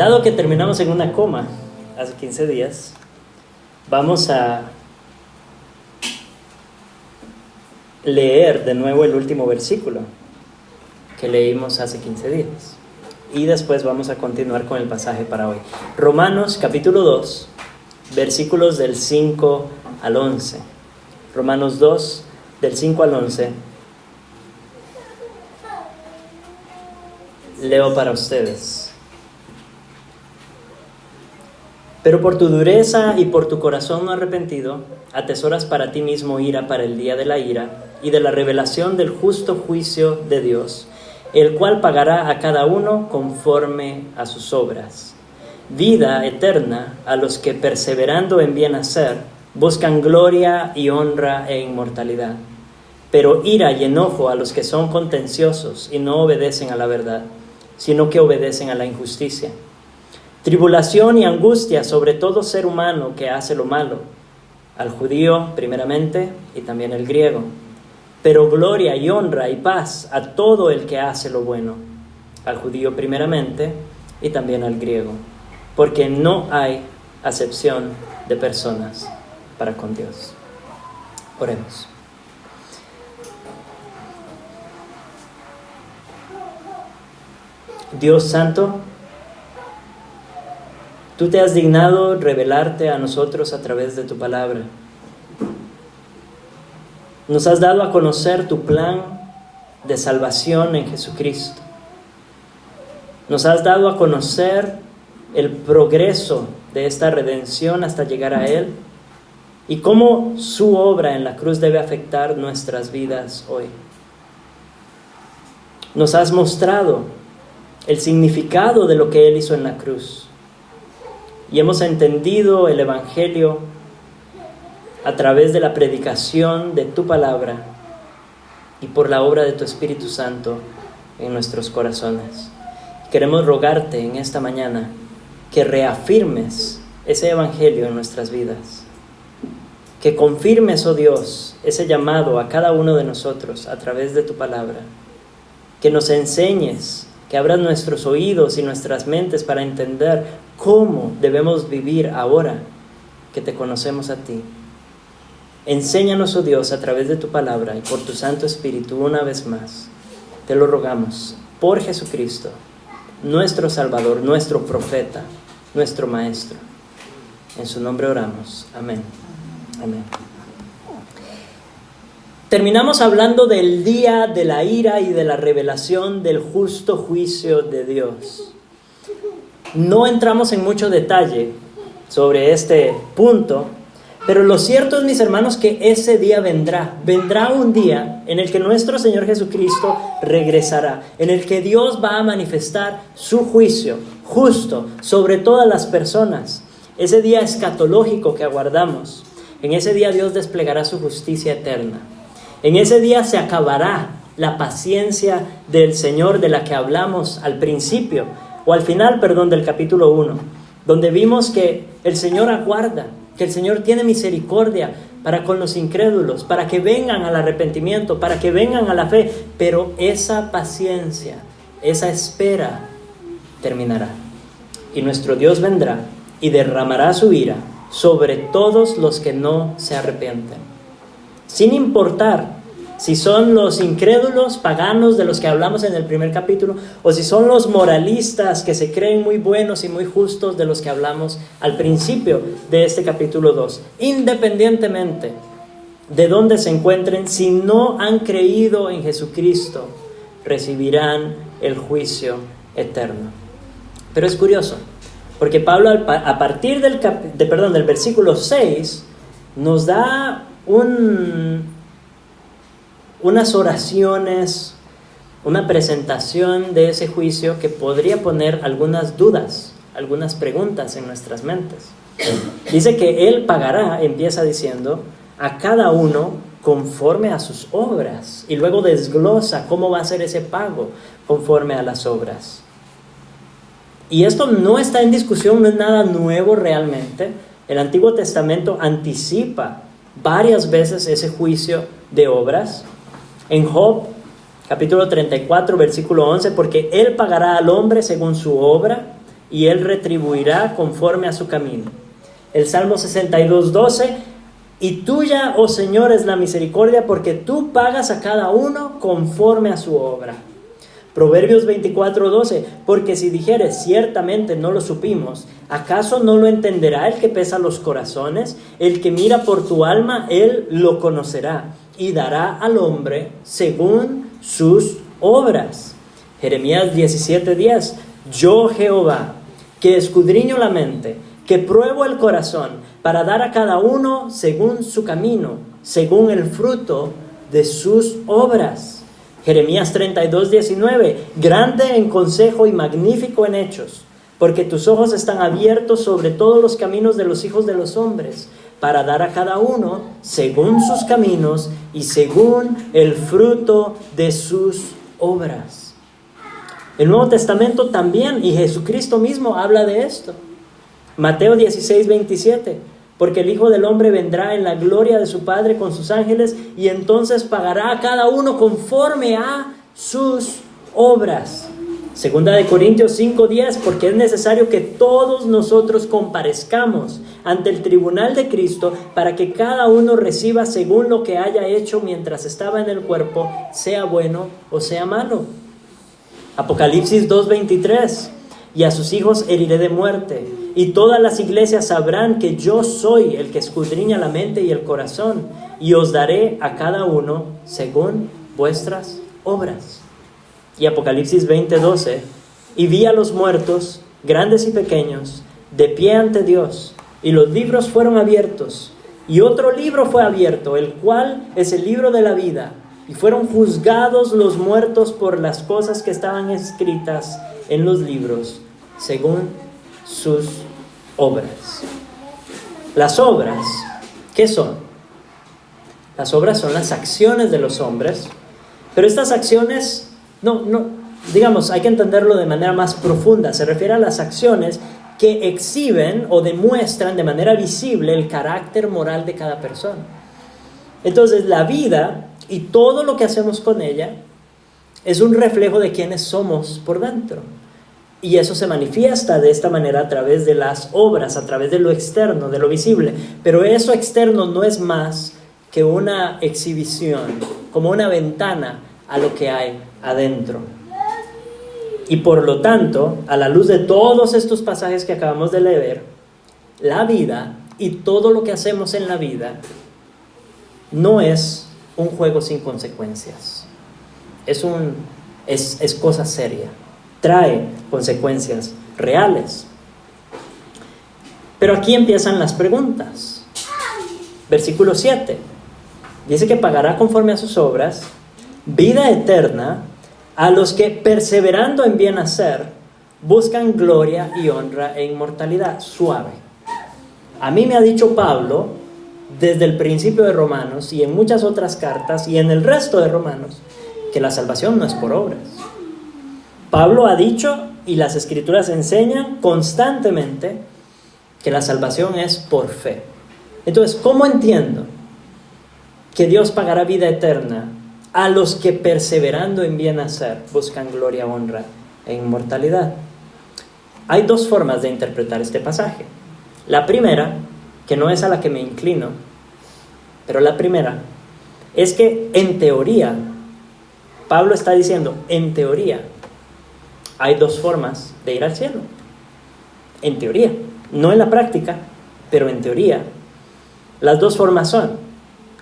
Dado que terminamos en una coma hace 15 días, vamos a leer de nuevo el último versículo que leímos hace 15 días. Y después vamos a continuar con el pasaje para hoy. Romanos capítulo 2, versículos del 5 al 11. Romanos 2, del 5 al 11. Leo para ustedes. Pero por tu dureza y por tu corazón no arrepentido, atesoras para ti mismo ira para el día de la ira y de la revelación del justo juicio de Dios, el cual pagará a cada uno conforme a sus obras. Vida eterna a los que perseverando en bien hacer, buscan gloria y honra e inmortalidad. Pero ira y enojo a los que son contenciosos y no obedecen a la verdad, sino que obedecen a la injusticia. Tribulación y angustia sobre todo ser humano que hace lo malo, al judío primeramente y también al griego. Pero gloria y honra y paz a todo el que hace lo bueno, al judío primeramente y también al griego, porque no hay acepción de personas para con Dios. Oremos. Dios Santo, tú te has dignado revelarte a nosotros a través de tu palabra. Nos has dado a conocer tu plan de salvación en Jesucristo. Nos has dado a conocer el progreso de esta redención hasta llegar a Él y cómo su obra en la cruz debe afectar nuestras vidas hoy. Nos has mostrado el significado de lo que Él hizo en la cruz y hemos entendido el Evangelio a través de la predicación de tu palabra y por la obra de tu Espíritu Santo en nuestros corazones. Queremos rogarte en esta mañana que reafirmes ese Evangelio en nuestras vidas, que confirmes, oh Dios, ese llamado a cada uno de nosotros a través de tu palabra, que nos enseñes, que abras nuestros oídos y nuestras mentes para entender cómo debemos vivir ahora que te conocemos a ti. Enséñanos, oh Dios, a través de tu palabra y por tu Santo Espíritu una vez más. Te lo rogamos por Jesucristo, nuestro Salvador, nuestro profeta, nuestro Maestro. En su nombre oramos. Amén. Amén. Terminamos hablando del día de la ira y de la revelación del justo juicio de Dios. No entramos en mucho detalle sobre este punto, pero lo cierto es, mis hermanos, que ese día vendrá. Vendrá un día en el que nuestro Señor Jesucristo regresará, en el que Dios va a manifestar su juicio justo sobre todas las personas. Ese día escatológico que aguardamos. En ese día Dios desplegará su justicia eterna. En ese día se acabará la paciencia del Señor de la que hablamos al principio, o al final, del capítulo 1, donde vimos que el Señor aguarda, que el Señor tiene misericordia para con los incrédulos, para que vengan al arrepentimiento, para que vengan a la fe, pero esa paciencia, esa espera terminará. Y nuestro Dios vendrá y derramará su ira sobre todos los que no se arrepienten, sin importar si son los incrédulos paganos de los que hablamos en el primer capítulo, o si son los moralistas que se creen muy buenos y muy justos de los que hablamos al principio de este capítulo 2. Independientemente de dónde se encuentren, si no han creído en Jesucristo, recibirán el juicio eterno. Pero es curioso, porque Pablo a partir del versículo 6 nos da unas oraciones, una presentación de ese juicio que podría poner algunas dudas, algunas preguntas en nuestras mentes. Dice que Él pagará, empieza diciendo, a cada uno conforme a sus obras, y luego desglosa cómo va a ser ese pago conforme a las obras. Y esto no está en discusión, no es nada nuevo realmente. El Antiguo Testamento anticipa varias veces ese juicio de obras. En Job, capítulo 34, versículo 11, porque Él pagará al hombre según su obra, y Él retribuirá conforme a su camino. El Salmo 62:12, y tuya, oh Señor, es la misericordia, porque tú pagas a cada uno conforme a su obra. Proverbios 24:12, porque si dijeres, ciertamente no lo supimos, ¿acaso no lo entenderá el que pesa los corazones? El que mira por tu alma, él lo conocerá, y dará al hombre según sus obras. Jeremías 17:10, yo Jehová, que escudriño la mente, que pruebo el corazón, para dar a cada uno según su camino, según el fruto de sus obras. Jeremías 32:19, grande en consejo y magnífico en hechos, porque tus ojos están abiertos sobre todos los caminos de los hijos de los hombres, para dar a cada uno según sus caminos y según el fruto de sus obras. El Nuevo Testamento también, y Jesucristo mismo habla de esto. Mateo 16:27, porque el Hijo del Hombre vendrá en la gloria de su Padre con sus ángeles, y entonces pagará a cada uno conforme a sus obras. Segunda de Corintios 5:10, porque es necesario que todos nosotros comparezcamos ante el tribunal de Cristo, para que cada uno reciba según lo que haya hecho mientras estaba en el cuerpo, sea bueno o sea malo. Apocalipsis 2:23, y a sus hijos heriré de muerte, y todas las iglesias sabrán que yo soy el que escudriña la mente y el corazón, y os daré a cada uno según vuestras obras. Y Apocalipsis 20:12, y vi a los muertos, grandes y pequeños, de pie ante Dios, y los libros fueron abiertos, y otro libro fue abierto, el cual es el libro de la vida, y fueron juzgados los muertos por las cosas que estaban escritas en los libros, según sus obras. Las obras, ¿qué son? Las obras son las acciones de los hombres, pero estas acciones, digamos, hay que entenderlo de manera más profunda. Se refiere a las acciones que exhiben o demuestran de manera visible el carácter moral de cada persona. Entonces, la vida y todo lo que hacemos con ella es un reflejo de quiénes somos por dentro. Y eso se manifiesta de esta manera a través de las obras, a través de lo externo, de lo visible. Pero eso externo no es más que una exhibición, como una ventana a lo que hay adentro. Y por lo tanto, a la luz de todos estos pasajes que acabamos de leer, la vida y todo lo que hacemos en la vida no es un juego sin consecuencias. Es cosa seria. Trae consecuencias reales. Pero aquí empiezan las preguntas. Versículo 7. Dice que pagará conforme a sus obras vida eterna a los que, perseverando en bien hacer, buscan gloria y honra e inmortalidad. Suave. A mí me ha dicho Pablo, desde el principio de Romanos y en muchas otras cartas y en el resto de Romanos, que la salvación no es por obras. Pablo ha dicho, y las Escrituras enseñan constantemente, que la salvación es por fe. Entonces, ¿cómo entiendo que Dios pagará vida eterna a los que, perseverando en bien hacer, buscan gloria, honra e inmortalidad? Hay dos formas de interpretar este pasaje. La primera, que no es a la que me inclino, pero la primera es que en teoría, Pablo está diciendo, en teoría, hay dos formas de ir al cielo. En teoría, no en la práctica, pero en teoría. Las dos formas son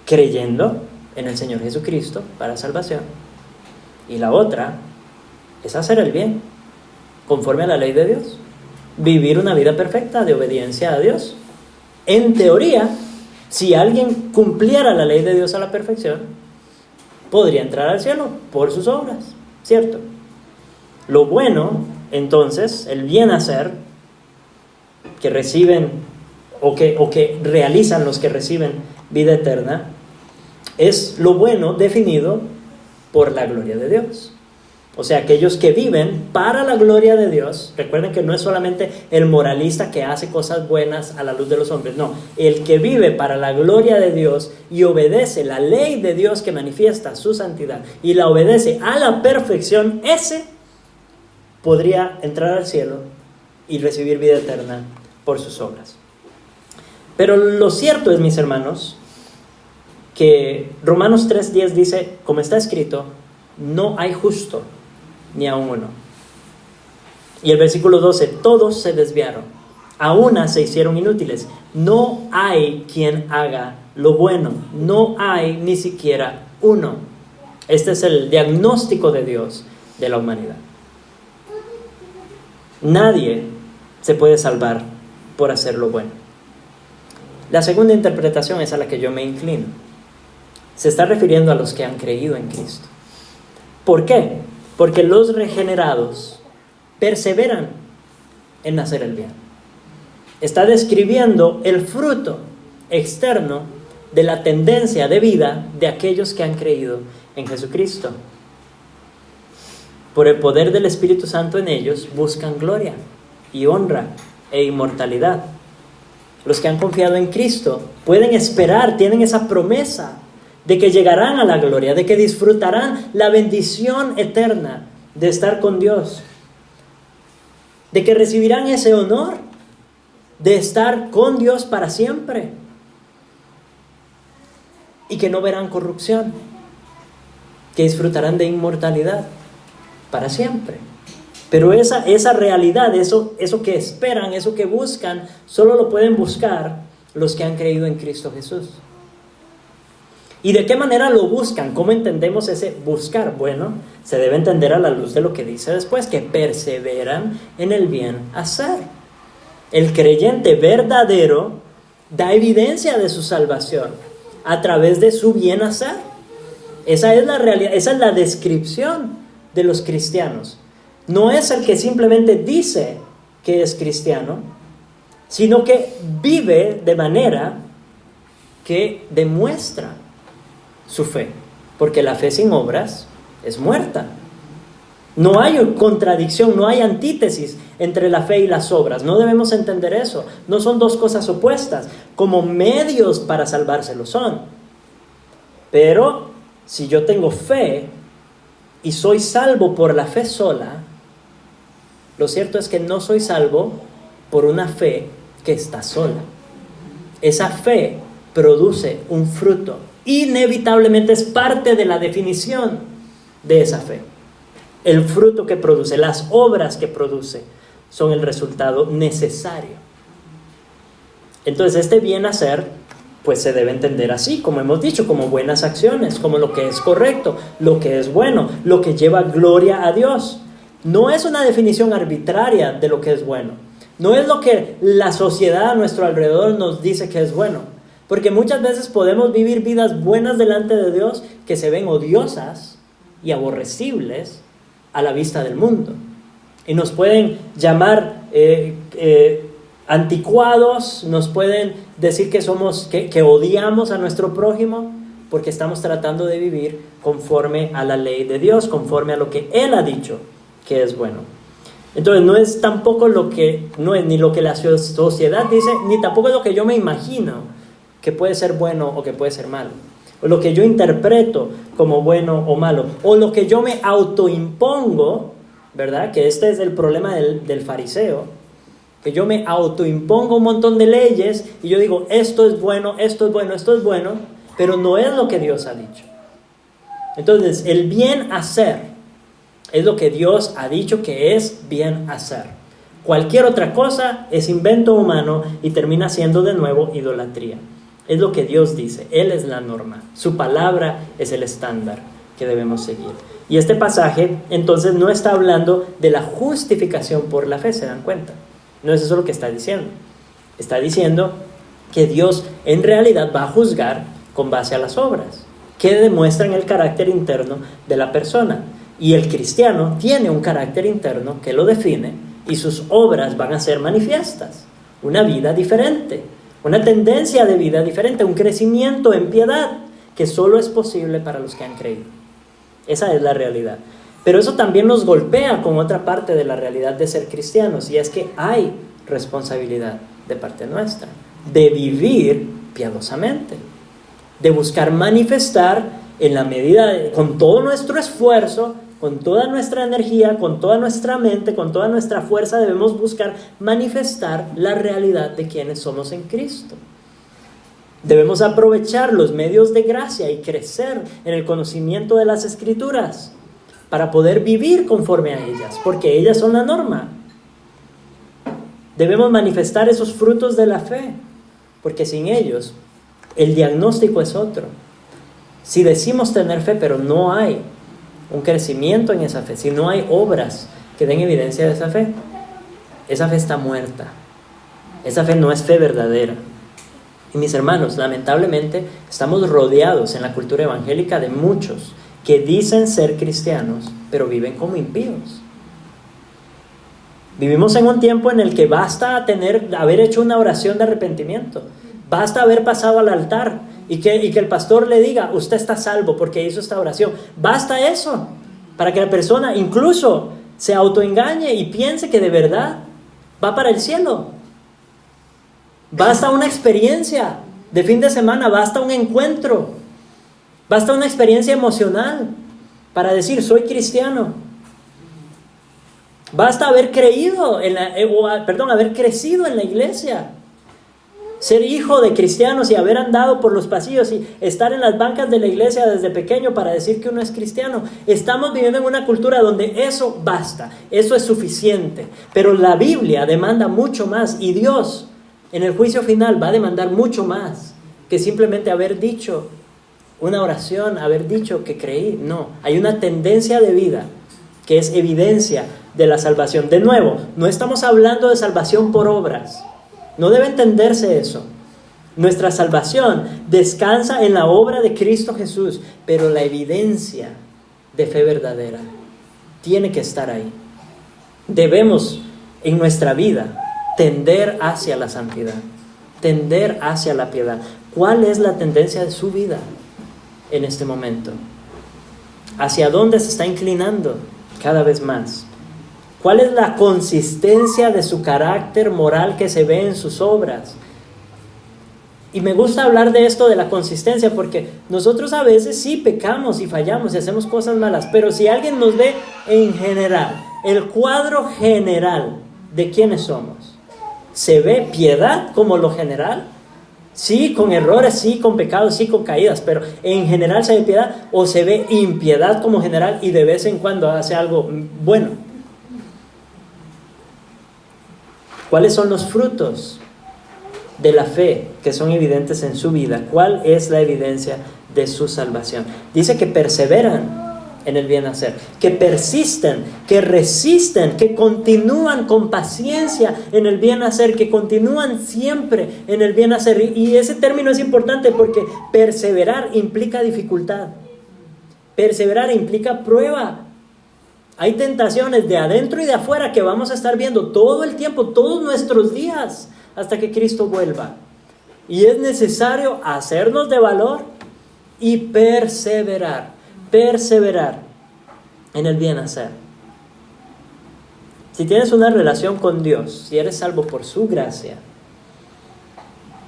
creyendo en el Señor Jesucristo para salvación, y la otra es hacer el bien conforme a la ley de Dios, vivir una vida perfecta de obediencia a Dios. En teoría, si alguien cumpliera la ley de Dios a la perfección, podría entrar al cielo por sus obras, ¿cierto? Lo bueno, entonces, el bien hacer que reciben o que realizan los que reciben vida eterna, es lo bueno definido por la gloria de Dios. O sea, aquellos que viven para la gloria de Dios. Recuerden que no es solamente el moralista que hace cosas buenas a la luz de los hombres. No, el que vive para la gloria de Dios y obedece la ley de Dios que manifiesta su santidad y la obedece a la perfección, ese podría entrar al cielo y recibir vida eterna por sus obras. Pero lo cierto es, mis hermanos, que Romanos 3:10 dice, como está escrito, no hay justo ni aun uno. Y el versículo 12, todos se desviaron, a una se hicieron inútiles. No hay quien haga lo bueno, no hay ni siquiera uno. Este es el diagnóstico de Dios de la humanidad. Nadie se puede salvar por hacer lo bueno. La segunda interpretación es a la que yo me inclino. Se está refiriendo a los que han creído en Cristo. ¿Por qué? Porque los regenerados perseveran en hacer el bien. Está describiendo el fruto externo de la tendencia de vida de aquellos que han creído en Jesucristo. Por el poder del Espíritu Santo en ellos buscan gloria y honra e inmortalidad. Los que han confiado en Cristo pueden esperar, tienen esa promesa de que llegarán a la gloria, de que disfrutarán la bendición eterna de estar con Dios, de que recibirán ese honor de estar con Dios para siempre y que no verán corrupción, que disfrutarán de inmortalidad para siempre. Pero esa realidad, eso que esperan, eso que buscan, solo lo pueden buscar los que han creído en Cristo Jesús. ¿Y de qué manera lo buscan? ¿Cómo entendemos ese buscar? Bueno, se debe entender a la luz de lo que dice después, que perseveran en el bien hacer. El creyente verdadero da evidencia de su salvación a través de su bien hacer. Esa es la realidad, esa es la descripción de los cristianos. No es el que simplemente dice que es cristiano, sino que vive de manera que demuestra su fe, porque la fe sin obras es muerta. No hay contradicción, no hay antítesis entre la fe y las obras. No debemos entender eso. No son dos cosas opuestas. Como medios para salvarse lo son. Pero si yo tengo fe y soy salvo por la fe sola, lo cierto es que no soy salvo por una fe que está sola. Esa fe produce un fruto. Inevitablemente es parte de la definición de esa fe. El fruto que produce, las obras que produce, son el resultado necesario. Entonces este bien hacer, pues se debe entender así, como hemos dicho, como buenas acciones, como lo que es correcto, lo que es bueno, lo que lleva gloria a Dios. No es una definición arbitraria de lo que es bueno. No es lo que la sociedad a nuestro alrededor nos dice que es bueno. Porque muchas veces podemos vivir vidas buenas delante de Dios que se ven odiosas y aborrecibles a la vista del mundo. Y nos pueden llamar anticuados, nos pueden decir que odiamos a nuestro prójimo porque estamos tratando de vivir conforme a la ley de Dios, conforme a lo que Él ha dicho que es bueno. Entonces no es ni lo que la sociedad dice, ni tampoco es lo que yo me imagino que puede ser bueno o que puede ser malo, o lo que yo interpreto como bueno o malo, o lo que yo me autoimpongo, ¿verdad? Que este es el problema del fariseo, que yo me autoimpongo un montón de leyes y yo digo, esto es bueno, esto es bueno, esto es bueno, pero no es lo que Dios ha dicho. Entonces, el bien hacer es lo que Dios ha dicho que es bien hacer. Cualquier otra cosa es invento humano y termina siendo de nuevo idolatría. Es lo que Dios dice, Él es la norma, su palabra es el estándar que debemos seguir. Y este pasaje entonces no está hablando de la justificación por la fe, ¿se dan cuenta? No es eso lo que está diciendo. Está diciendo que Dios en realidad va a juzgar con base a las obras, que demuestran el carácter interno de la persona. Y el cristiano tiene un carácter interno que lo define y sus obras van a ser manifiestas. Una vida diferente. Una tendencia de vida diferente, un crecimiento en piedad que solo es posible para los que han creído. Esa es la realidad. Pero eso también nos golpea con otra parte de la realidad de ser cristianos, y es que hay responsabilidad de parte nuestra de vivir piadosamente, de buscar manifestar en la medida, con todo nuestro esfuerzo, con toda nuestra energía, con toda nuestra mente, con toda nuestra fuerza, debemos buscar manifestar la realidad de quienes somos en Cristo. Debemos aprovechar los medios de gracia y crecer en el conocimiento de las Escrituras para poder vivir conforme a ellas, porque ellas son la norma. Debemos manifestar esos frutos de la fe, porque sin ellos el diagnóstico es otro. Si decimos tener fe, pero no hay un crecimiento en esa fe, si no hay obras que den evidencia de esa fe está muerta. Esa fe no es fe verdadera. Y mis hermanos, lamentablemente estamos rodeados en la cultura evangélica de muchos que dicen ser cristianos, pero viven como impíos. Vivimos en un tiempo en el que basta haber hecho una oración de arrepentimiento, basta haber pasado al altar y que el pastor le diga, usted está salvo porque hizo esta oración. Basta eso para que la persona incluso se autoengañe y piense que de verdad va para el cielo. Basta una experiencia de fin de semana, basta un encuentro, basta una experiencia emocional para decir soy cristiano. Basta haber crecido en la iglesia, ser hijo de cristianos y haber andado por los pasillos y estar en las bancas de la iglesia desde pequeño para decir que uno es cristiano. Estamos viviendo en una cultura donde eso basta, eso es suficiente. Pero la Biblia demanda mucho más y Dios en el juicio final va a demandar mucho más que simplemente haber dicho una oración, haber dicho que creí. No, hay una tendencia de vida que es evidencia de la salvación. De nuevo, no estamos hablando de salvación por obras. No debe entenderse eso. Nuestra salvación descansa en la obra de Cristo Jesús, pero la evidencia de fe verdadera tiene que estar ahí. Debemos en nuestra vida tender hacia la santidad, tender hacia la piedad. ¿Cuál es la tendencia de su vida en este momento? ¿Hacia dónde se está inclinando cada vez más? ¿Cuál es la consistencia de su carácter moral que se ve en sus obras? Y me gusta hablar de esto de la consistencia porque nosotros a veces sí pecamos y fallamos y hacemos cosas malas, pero si alguien nos ve en general, el cuadro general de quiénes somos, ¿se ve piedad como lo general? Sí, con errores, sí, con pecados, sí, con caídas, pero en general se ve piedad o se ve impiedad como general y de vez en cuando hace algo bueno. ¿Cuáles son los frutos de la fe que son evidentes en su vida? ¿Cuál es la evidencia de su salvación? Dice que perseveran en el bien hacer, que persisten, que resisten, que continúan con paciencia en el bien hacer, que continúan siempre en el bien hacer. Y ese término es importante porque perseverar implica dificultad. Perseverar implica prueba. Hay tentaciones de adentro y de afuera que vamos a estar viendo todo el tiempo, todos nuestros días, hasta que Cristo vuelva. Y es necesario hacernos de valor y perseverar en el bien hacer. Si tienes una relación con Dios, si eres salvo por su gracia,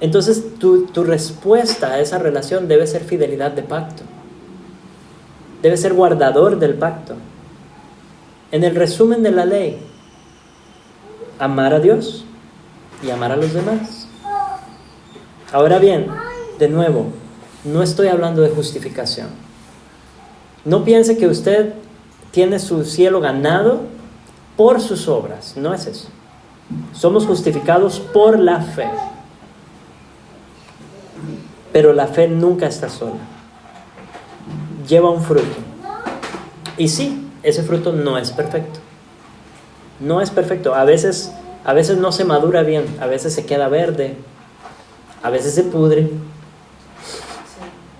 entonces tu respuesta a esa relación debe ser fidelidad de pacto. Debe ser guardador del pacto. En el resumen de la ley, amar a Dios y amar a los demás. Ahora bien, de nuevo, no estoy hablando de justificación. No piense que usted tiene su cielo ganado por sus obras. No es eso. Somos justificados por la fe. Pero la fe nunca está sola. Lleva un fruto. Y sí, ese fruto no es perfecto. No es perfecto. A veces no se madura bien. A veces se queda verde. A veces se pudre.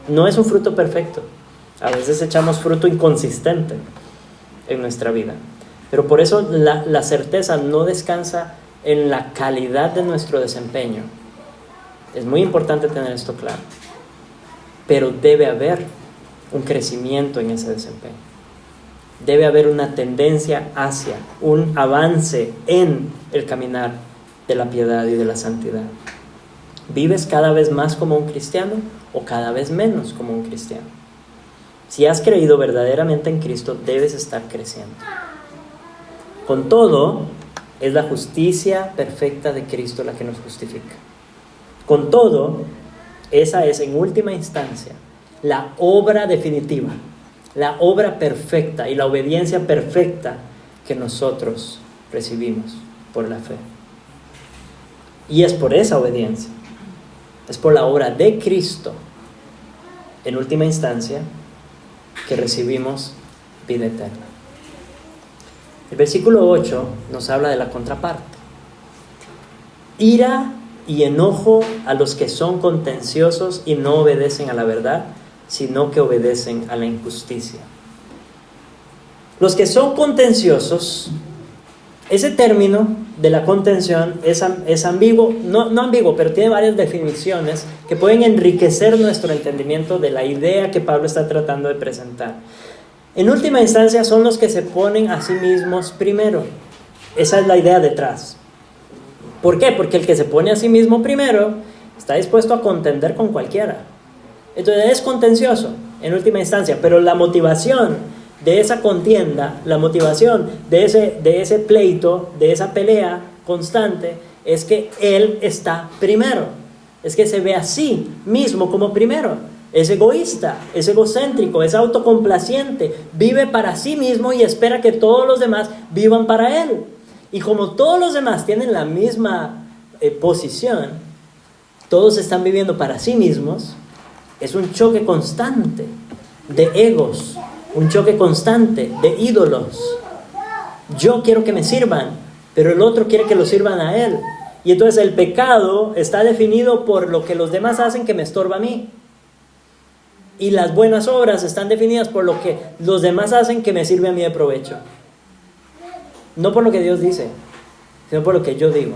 No es un fruto perfecto. A veces echamos fruto inconsistente en nuestra vida. Pero por eso la certeza no descansa en la calidad de nuestro desempeño. Es muy importante tener esto claro. Pero debe haber un crecimiento en ese desempeño. Debe haber una tendencia hacia un avance en el caminar de la piedad y de la santidad. ¿Vives cada vez más como un cristiano o cada vez menos como un cristiano? Si has creído verdaderamente en Cristo, debes estar creciendo. Con todo, es la justicia perfecta de Cristo la que nos justifica. Con todo, esa es en última instancia la obra definitiva, la obra perfecta y la obediencia perfecta que nosotros recibimos por la fe. Y es por esa obediencia, es por la obra de Cristo, en última instancia, que recibimos vida eterna. El versículo 8 nos habla de la contraparte. Ira y enojo a los que son contenciosos y no obedecen a la verdad, sino que obedecen a la injusticia. Los que son contenciosos, ese término de la contención es ambiguo, no ambiguo, pero tiene varias definiciones que pueden enriquecer nuestro entendimiento de la idea que Pablo está tratando de presentar. En última instancia son los que se ponen a sí mismos primero. Esa es la idea detrás. ¿Por qué? Porque el que se pone a sí mismo primero está dispuesto a contender con cualquiera. Entonces es contencioso en última instancia, pero la motivación de esa contienda, la motivación de ese pleito, de esa pelea constante, es que él está primero. Es que se ve a sí mismo como primero. Es egoísta, es egocéntrico, es autocomplaciente, vive para sí mismo y espera que todos los demás vivan para él. Y como todos los demás tienen la misma posición, todos están viviendo para sí mismos, es un choque constante de egos, un choque constante de ídolos. Yo quiero que me sirvan, pero el otro quiere que lo sirvan a él. Y entonces el pecado está definido por lo que los demás hacen que me estorba a mí. Y las buenas obras están definidas por lo que los demás hacen que me sirve a mí de provecho. No por lo que Dios dice, sino por lo que yo digo.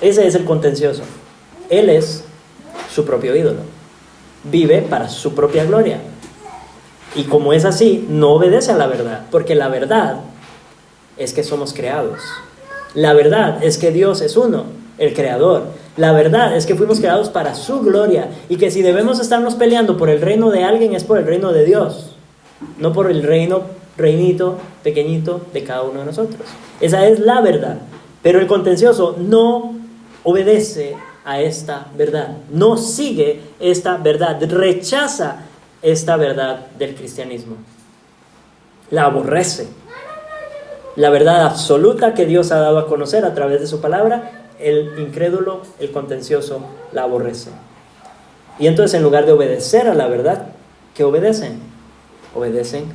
Ese es el contencioso. Él es su propio ídolo. Vive para su propia gloria. Y como es así, no obedece a la verdad. Porque la verdad es que somos creados. La verdad es que Dios es uno, el creador. La verdad es que fuimos creados para su gloria. Y que si debemos estarnos peleando por el reino de alguien, es por el reino de Dios. No por el reinito pequeñito de cada uno de nosotros. Esa es la verdad. Pero el contencioso no obedece a esta verdad, no sigue esta verdad, rechaza esta verdad del cristianismo, la aborrece. La verdad absoluta que Dios ha dado a conocer a través de su palabra, el incrédulo, el contencioso, la aborrece. Y entonces, en lugar de obedecer a la verdad, ¿qué obedecen? Obedecen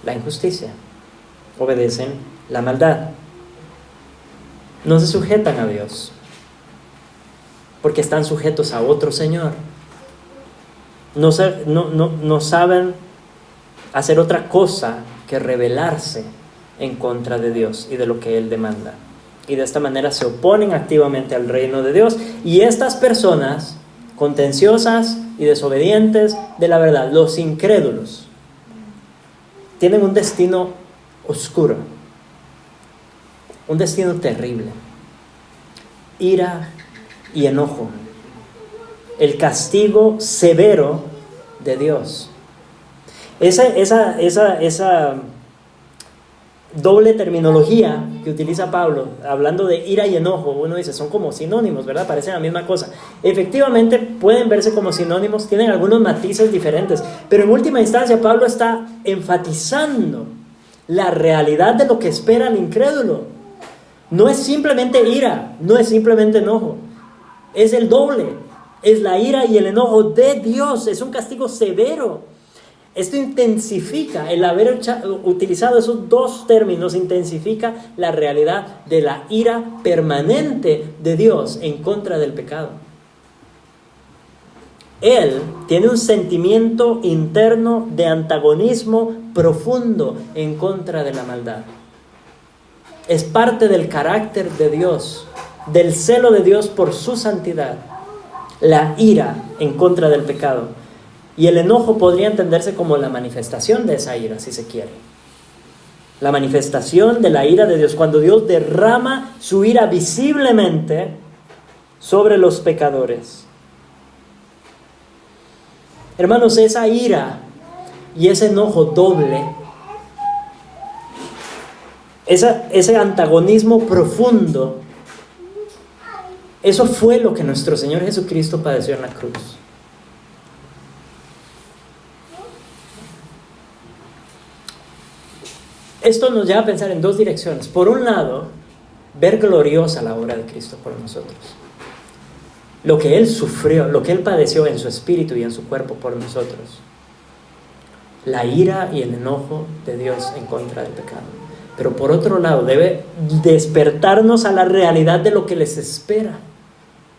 la injusticia, obedecen la maldad. No se sujetan a Dios, porque están sujetos a otro Señor. No saben hacer otra cosa que rebelarse en contra de Dios y de lo que Él demanda. Y de esta manera se oponen activamente al reino de Dios. Y estas personas contenciosas y desobedientes de la verdad, los incrédulos, tienen un destino oscuro, un destino terrible. Ira y enojo, el castigo severo de Dios. Esa doble terminología que utiliza Pablo, hablando de ira y enojo, uno dice, son como sinónimos, ¿verdad? Parecen la misma cosa. Efectivamente, pueden verse como sinónimos, tienen algunos matices diferentes, pero en última instancia Pablo está enfatizando la realidad de lo que espera el incrédulo. No es simplemente ira, no es simplemente enojo, es el doble, es la ira y el enojo de Dios, es un castigo severo. Esto intensifica, el haber utilizado esos dos términos, intensifica la realidad de la ira permanente de Dios en contra del pecado. Él tiene un sentimiento interno de antagonismo profundo en contra de la maldad. Es parte del carácter de Dios, del celo de Dios por su santidad, la ira en contra del pecado. Y el enojo podría entenderse como la manifestación de esa ira, si se quiere. La manifestación de la ira de Dios, cuando Dios derrama su ira visiblemente sobre los pecadores. Hermanos, esa ira y ese enojo doble, ese antagonismo profundo, eso fue lo que nuestro Señor Jesucristo padeció en la cruz. Esto nos lleva a pensar en dos direcciones. Por un lado, ver gloriosa la obra de Cristo por nosotros. Lo que Él sufrió, lo que Él padeció en su espíritu y en su cuerpo por nosotros. La ira y el enojo de Dios en contra del pecado. Pero por otro lado, debe despertarnos a la realidad de lo que les espera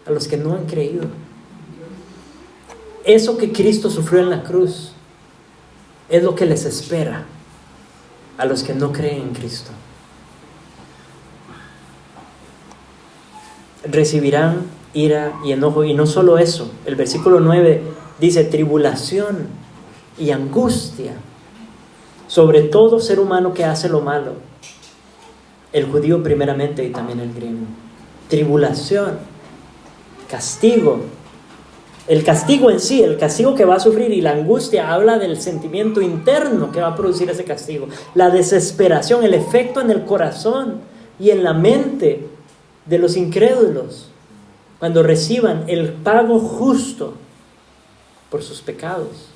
a los que no han creído. Eso que Cristo sufrió en la cruz es lo que les espera a los que no creen en Cristo. Recibirán ira y enojo, y no solo eso, el versículo 9 dice tribulación y angustia sobre todo ser humano que hace lo malo, el judío primeramente y también el griego. Tribulación, castigo, el castigo en sí, el castigo que va a sufrir, y la angustia habla del sentimiento interno que va a producir ese castigo, la desesperación, el efecto en el corazón y en la mente de los incrédulos cuando reciban el pago justo por sus pecados.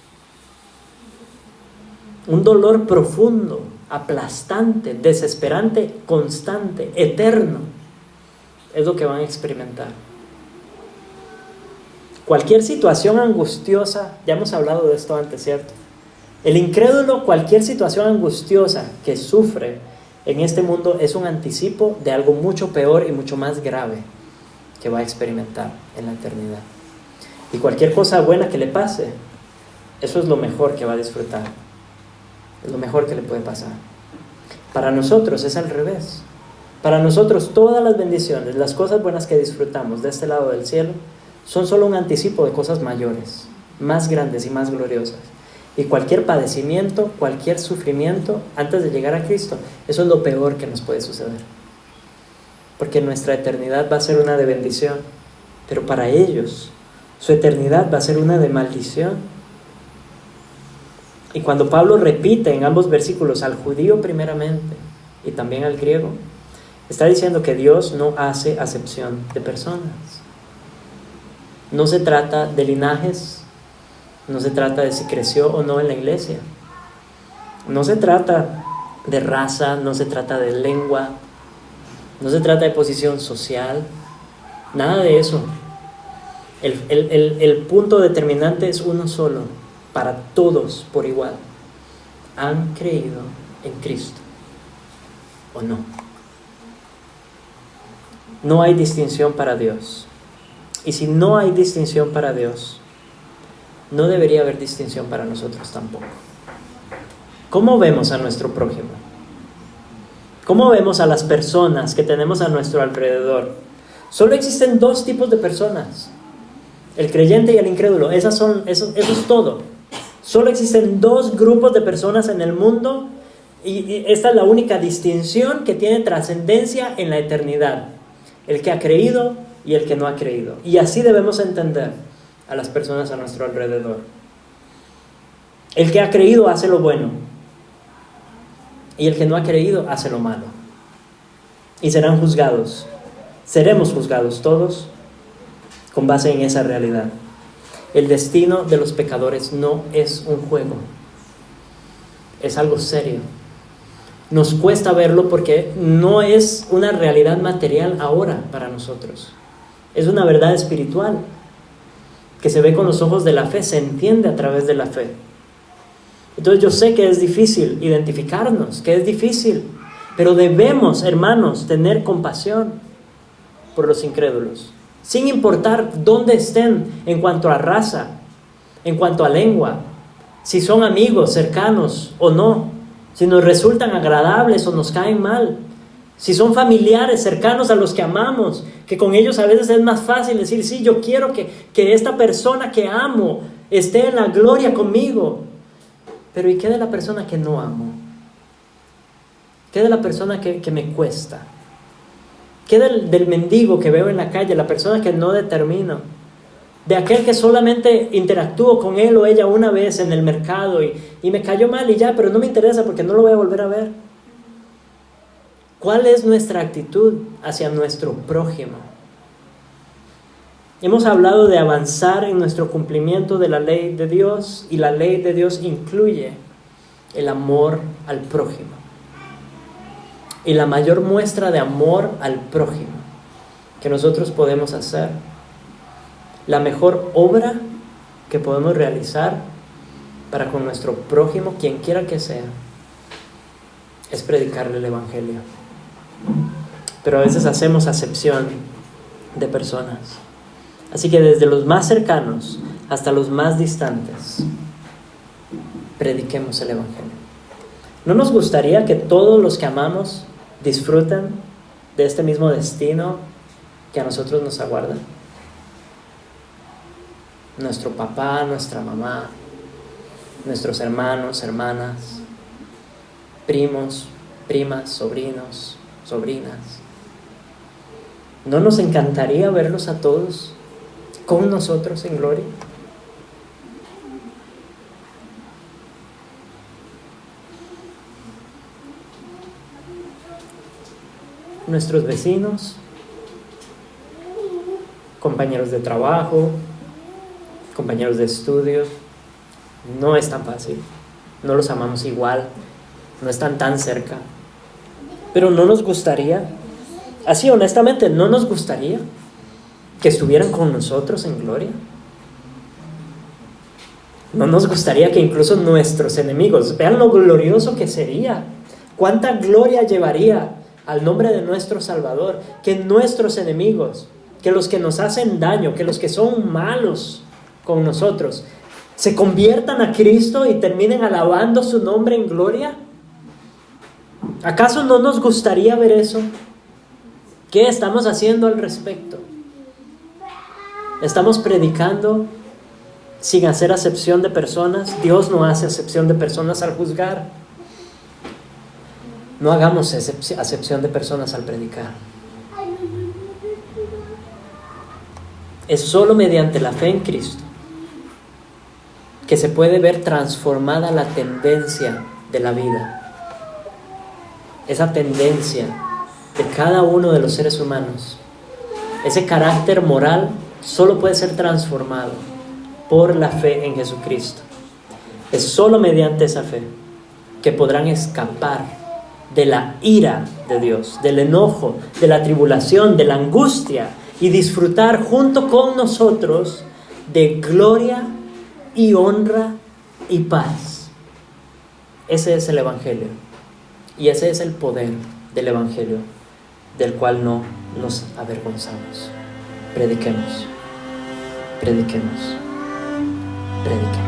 Un dolor profundo, aplastante, desesperante, constante, eterno, es lo que van a experimentar. Cualquier situación angustiosa, ya hemos hablado de esto antes, ¿cierto? El incrédulo, cualquier situación angustiosa que sufre en este mundo es un anticipo de algo mucho peor y mucho más grave que va a experimentar en la eternidad. Y cualquier cosa buena que le pase, eso es lo mejor que va a disfrutar. Es lo mejor que le puede pasar. Para nosotros es al revés. Para nosotros todas las bendiciones, las cosas buenas que disfrutamos de este lado del cielo, son solo un anticipo de cosas mayores, más grandes y más gloriosas. Y cualquier padecimiento, cualquier sufrimiento antes de llegar a Cristo, eso es lo peor que nos puede suceder. Porque nuestra eternidad va a ser una de bendición, pero para ellos su eternidad va a ser una de maldición. Y cuando Pablo repite en ambos versículos al judío primeramente y también al griego, está diciendo que Dios no hace acepción de personas. No se trata de linajes, no se trata de si creció o no en la iglesia, no se trata de raza, no se trata de lengua, no se trata de posición social, nada de eso. El punto determinante es uno solo, para todos por igual. ¿Han creído en Cristo o no? No hay distinción para Dios. Y si no hay distinción para Dios, no debería haber distinción para nosotros tampoco. ¿Cómo vemos a nuestro prójimo? ¿Cómo vemos a las personas que tenemos a nuestro alrededor? Solo existen dos tipos de personas: el creyente y el incrédulo. Eso es todo. Solo existen dos grupos de personas en el mundo, y esta es la única distinción que tiene trascendencia en la eternidad: el que ha creído y el que no ha creído. Y así debemos entender a las personas a nuestro alrededor. El que ha creído hace lo bueno, y el que no ha creído hace lo malo. Y serán juzgados. Seremos juzgados todos con base en esa realidad. El destino de los pecadores no es un juego, es algo serio. Nos cuesta verlo porque no es una realidad material ahora para nosotros. Es una verdad espiritual que se ve con los ojos de la fe, se entiende a través de la fe. Entonces yo sé que es difícil identificarnos, que es difícil, pero debemos, hermanos, tener compasión por los incrédulos, sin importar dónde estén en cuanto a raza, en cuanto a lengua, si son amigos cercanos o no, si nos resultan agradables o nos caen mal, si son familiares cercanos a los que amamos, que con ellos a veces es más fácil decir, sí, yo quiero que esta persona que amo esté en la gloria conmigo. Pero ¿y qué de la persona que no amo? ¿Qué de la persona que me cuesta? ¿Qué del mendigo que veo en la calle, la persona que no determino? de aquel que solamente interactúo con él o ella una vez en el mercado y me cayó mal y ya, pero no me interesa porque no lo voy a volver a ver. ¿Cuál es nuestra actitud hacia nuestro prójimo? Hemos hablado de avanzar en nuestro cumplimiento de la ley de Dios, y la ley de Dios incluye el amor al prójimo. Y la mayor muestra de amor al prójimo que nosotros podemos hacer, la mejor obra que podemos realizar para con nuestro prójimo, quien quiera que sea, es predicarle el Evangelio. Pero a veces hacemos acepción de personas. Así que desde los más cercanos hasta los más distantes, prediquemos el Evangelio. ¿No nos gustaría que todos los que amamos disfruten de este mismo destino que a nosotros nos aguarda? Nuestro papá, nuestra mamá, nuestros hermanos, hermanas, primos, primas, sobrinos, sobrinas. ¿No nos encantaría verlos a todos con nosotros en gloria? Nuestros vecinos, compañeros de trabajo, compañeros de estudio, no es tan fácil, no los amamos igual, no están tan cerca, pero no nos gustaría, así honestamente, no nos gustaría que estuvieran con nosotros en gloria. No nos gustaría que incluso nuestros enemigos, vean lo glorioso que sería, cuánta gloria llevaría al nombre de nuestro Salvador, que nuestros enemigos, que los que nos hacen daño, que los que son malos con nosotros, se conviertan a Cristo y terminen alabando su nombre en gloria. ¿Acaso no nos gustaría ver eso? ¿Qué estamos haciendo al respecto? ¿Estamos predicando sin hacer acepción de personas? Dios no hace acepción de personas al juzgar. No hagamos acepción de personas al predicar. Es solo mediante la fe en Cristo que se puede ver transformada la tendencia de la vida. Esa tendencia de cada uno de los seres humanos. Ese carácter moral solo puede ser transformado por la fe en Jesucristo. Es solo mediante esa fe que podrán escapar de la ira de Dios, del enojo, de la tribulación, de la angustia, y disfrutar junto con nosotros de gloria y honra y paz. Ese es el Evangelio, y ese es el poder del Evangelio, del cual no nos avergonzamos. Prediquemos, prediquemos, prediquemos.